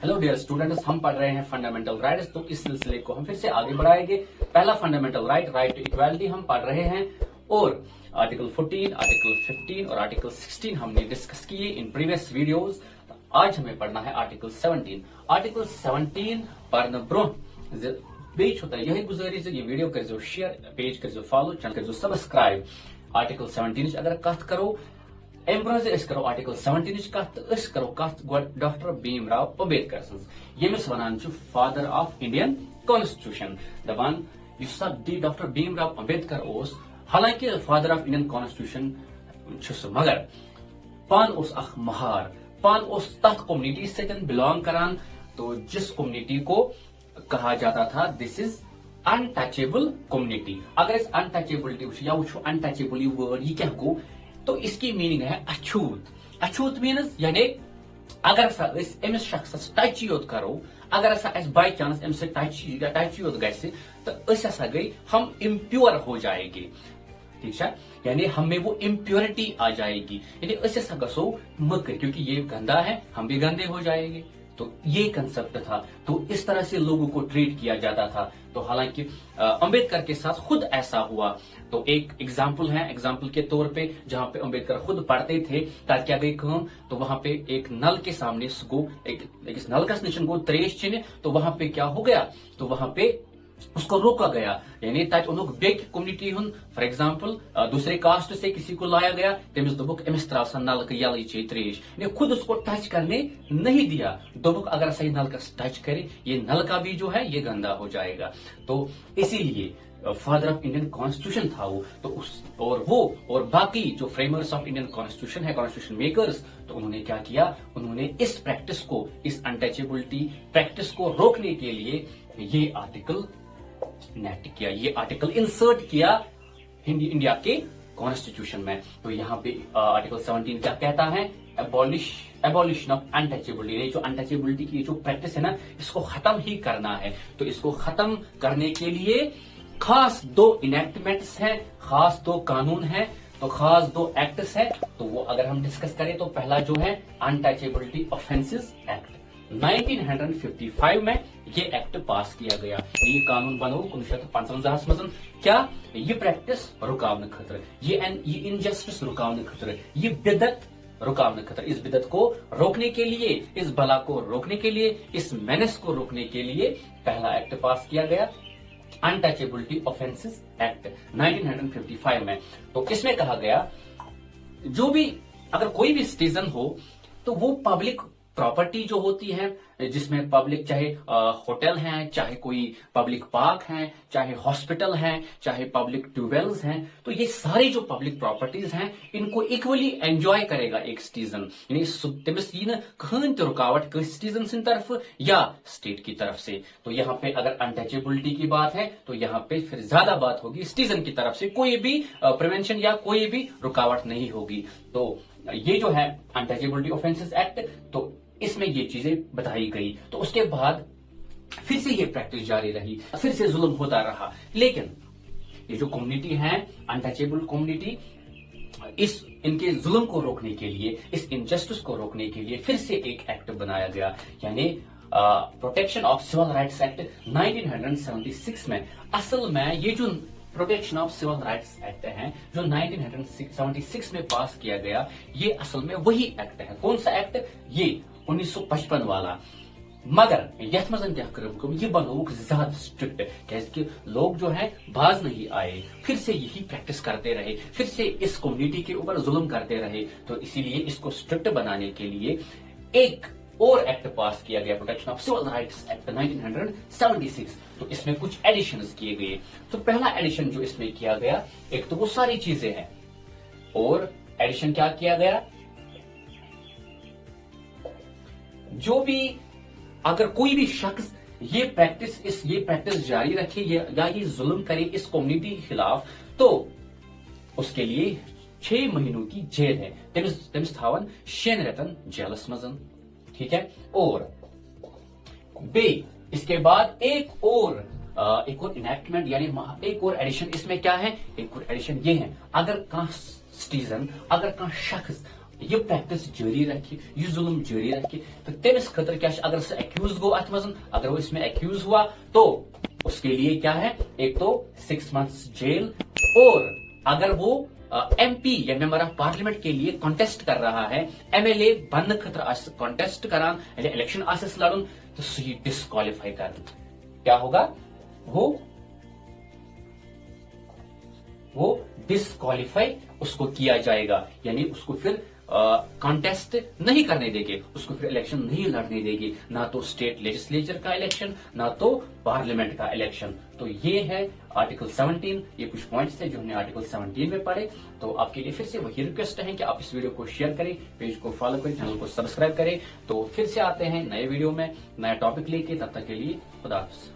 Hello dear students, हम पढ़ रहे हैं फंडामेंटल राइट्स। तो इस सिलसिले को हम फिर से आगे बढ़ाएंगे। पहला फंडामेंटल राइट टू इक्वालिटी हम पढ़ रहे हैं और आर्टिकल 14, आर्टिकल 15 और आर्टिकल 16 हमने डिस्कस किए इन प्रीवियस वीडियोस। आज हमें पढ़ना है आर्टिकल 17। आर्टिकल 17 पढ़ने ब्रोह बेच होता है यही गुजारिश ये वीडियो कर शेयर, पेज कर फॉलो, चैनल कर सब्सक्राइब। आर्टिकल 17 अगर कथ करो अम ब्रोह करो आर्टिकल 17 कथ करो कथ डॉक्टर भीमराव अंबेडकर सन्स यमिस वनान फादर ऑफ इंडियन कॉन्स्टिट्यूशन दपान डॉक्टर भीमराव अंबेडकर ओस। हालांकि फादर ऑफ इंडियन कॉन्स्टिट्यूशन मगर पान ओस अख महार, पान ओस तथ कम्युनिटी से बिलोंग करान। तो जिस कम्युनिटी को कहा जाता था दिस इज अनटचेबल कम्युनिटी। अगर इस अनटचेबिलिटी या वो अनटचेबल वर्ड ये क्या गो, तो इसकी मीनिंग है अछूत। अछूत मीन्स यानी अगर अमिस शख्स टच योत करो, अगर बाई चांस अम टच योत गि तो गई हम इम्प्योर हो जाएंगे। ठीक है, यानी हमें वो इम्प्योरिटी आ जाएगी, यानी गसो मकर क्योंकि ये गंदा है हम भी गंदे हो जाएंगे। तो ये कंसेप्ट था। तो इस तरह से लोगों को ट्रीट किया जाता था। तो हालांकि अंबेडकर के साथ खुद ऐसा हुआ। तो एक एग्जाम्पल है, एग्जाम्पल के तौर पे जहां पे अंबेडकर खुद पढ़ते थे ताकि क्या गई काम, तो वहां पे एक नल के सामने एक नल का निशन को त्रेश चिन्ह, तो वहां पे क्या हो गया, तो वहां पे उसको रोका गया। यानी तक उन बेक कम्युनिटी हूं फॉर एग्जाम्पल दूसरे कास्ट से किसी को लाया गया, तमिस दोबुक अमिस त्राव सा नल यल चे त्रेश, खुद उसको टच करने नहीं दिया। दोबुक अगर सही नल का टच करे ये नल का भी जो है ये गंदा हो जाएगा। तो इसीलिए फादर ऑफ इंडियन कॉन्स्टिट्यूशन था वो। तो और बाकी जो फ्रेमर्स ऑफ इंडियन कॉन्स्टिट्यूशन है, कॉन्स्टिट्यूशन मेकर्स, तो उन्होंने क्या किया, उन्होंने इस प्रैक्टिस को, इस अनटचेबिलिटी प्रैक्टिस को रोकने के लिए ये आर्टिकल नेक्ट किया, ये आर्टिकल इंसर्ट किया इंडिया के कॉन्स्टिट्यूशन में। तो यहाँ पे आर्टिकल 17 क्या कहता है, एबॉलिशन ऑफ अनटचेबिलिटी। जो अनटचेबिलिटी की जो प्रैक्टिस है ना, इसको खत्म ही करना है। तो इसको खत्म करने के लिए खास दो इनेक्टमेंट्स हैं, खास दो कानून हैं, तो खास दो एक्ट्स हैं। तो वो अगर हम डिस्कस करें तो पहला जो है अनटचेबिलिटी ऑफेंसेस एक्ट 1955 में ये एक्ट पास किया गया। ये कानून बनो 1955 मज क्या, ये प्रैक्टिस रुकावने खतर, ये इनजस्टिस रुकावने खतर, ये बिदत रुकावने खतर, इस बिदत को रोकने के लिए, इस बला को रोकने के लिए, इस मेनेस को रोकने के लिए पहला एक्ट पास किया गया, अनटचेबिलिटी ऑफेंसेस एक्ट 1955 में। तो इसमें कहा गया जो भी अगर कोई भी सिटीजन हो तो वो पब्लिक प्रॉपर्टी जो होती है, जिसमें पब्लिक चाहे होटल हैं, चाहे कोई पब्लिक पार्क हैं, चाहे हॉस्पिटल हैं, चाहे पब्लिक ट्यूबवेल्स हैं, तो ये सारी जो पब्लिक प्रॉपर्टीज हैं इनको इक्वली एंजॉय करेगा एक सिटीजन। यानी तमिस यी कहन त रुकावट सिटीजन सिंद तरफ या स्टेट की तरफ से। तो यहाँ पे अगर अनटचेबिलिटी की बात है तो यहाँ पे फिर ज्यादा बात होगी सिटीजन की तरफ से, कोई भी प्रिवेंशन या कोई भी रुकावट नहीं होगी। तो ये जो है अनटचेबिलिटी ऑफेंसेस एक्ट, तो इसमें ये चीजें बताई गई। तो उसके बाद फिर से ये प्रैक्टिस जारी रही, फिर से जुल्म होता रहा। लेकिन ये जो कम्युनिटी है अनटचेबल कम्युनिटी, इनके जुल्म को रोकने के लिए, इस इनजस्टिस को रोकने के लिए फिर से एक एक्ट बनाया गया, यानी protection of civil rights act 1976 में। असल में ये जो protection of civil rights act है जो 1976 में पास किया गया, ये असल में वही एक्ट है। कौन सा एक्ट, ये 1955 वाला। मगर यथ मजन क्या कर ये बनो ज्यादा स्ट्रिक्ट, कैसे लोग जो है बाज नहीं आए, फिर से यही प्रैक्टिस करते रहे, फिर से इस कम्युनिटी के ऊपर जुल्म करते रहे। तो इसीलिए इसको स्ट्रिक्ट बनाने के लिए एक और एक्ट पास किया गया, protection of civil rights act 1976। तो इसमें कुछ एडिशंस किए गए। तो पहला एडिशन जो इसमें किया गया, एक तो वो सारी चीजें हैं, और एडिशन क्या किया गया, जो भी अगर कोई भी शख्स ये प्रैक्टिस जारी रखे या ये जुल्म करे इस कम्युनिटी के खिलाफ, तो उसके लिए 6 महीनों की जेल है। तमिस थावन 6 रेतन जेलस मजन। ठीक है, और इसके बाद एक और इनेक्टमेंट यानी एक और एडिशन इसमें क्या है, एक और एडिशन ये है, अगर सिटीजन, अगर शख्स یہ پریکٹس جاری رکھے، یہ ظلم جاری رکھے تو تمس خاطر کیا اگر سہ ایکیوز گو ات مز، اگر وہ اس میں ایکیوز ہوا تو اس کے لیے کیا ہے، ایک تو 6 months جیل، اور اگر وہ ایم پی یا ممبر آف پارلیمنٹ کے لیے کانٹیسٹ کر رہا ہے، ایم ایل اے بننے خاطر کانٹیسٹ کران، الیکشن آسس لڑن تو سہ ڈسکوالیفائی کر، کیا ہوگا، وہ ڈسکوالیفائی اس کو کیا جائے گا، یعنی اس کو پھر کانٹیسٹ نہیں کرنے دے گے، اس کو پھر الیکشن نہیں لڑنے دے گی، نہ تو اسٹیٹ لیجسلیچر کا الیکشن، نہ تو پارلیمنٹ کا الیکشن۔ تو یہ ہے آرٹیکل 17، یہ کچھ پوائنٹس تھے جو ہم نے آرٹیکل 17 میں پڑھے۔ تو آپ کے لیے پھر سے وہی ریکویسٹ ہے کہ آپ اس ویڈیو کو شیئر کریں، پیج کو فالو کریں، چینل کو سبسکرائب کریں۔ تو پھر سے آتے ہیں نئے ویڈیو میں نیا ٹاپک لے کے، تب تک کے لیے خدا حافظ۔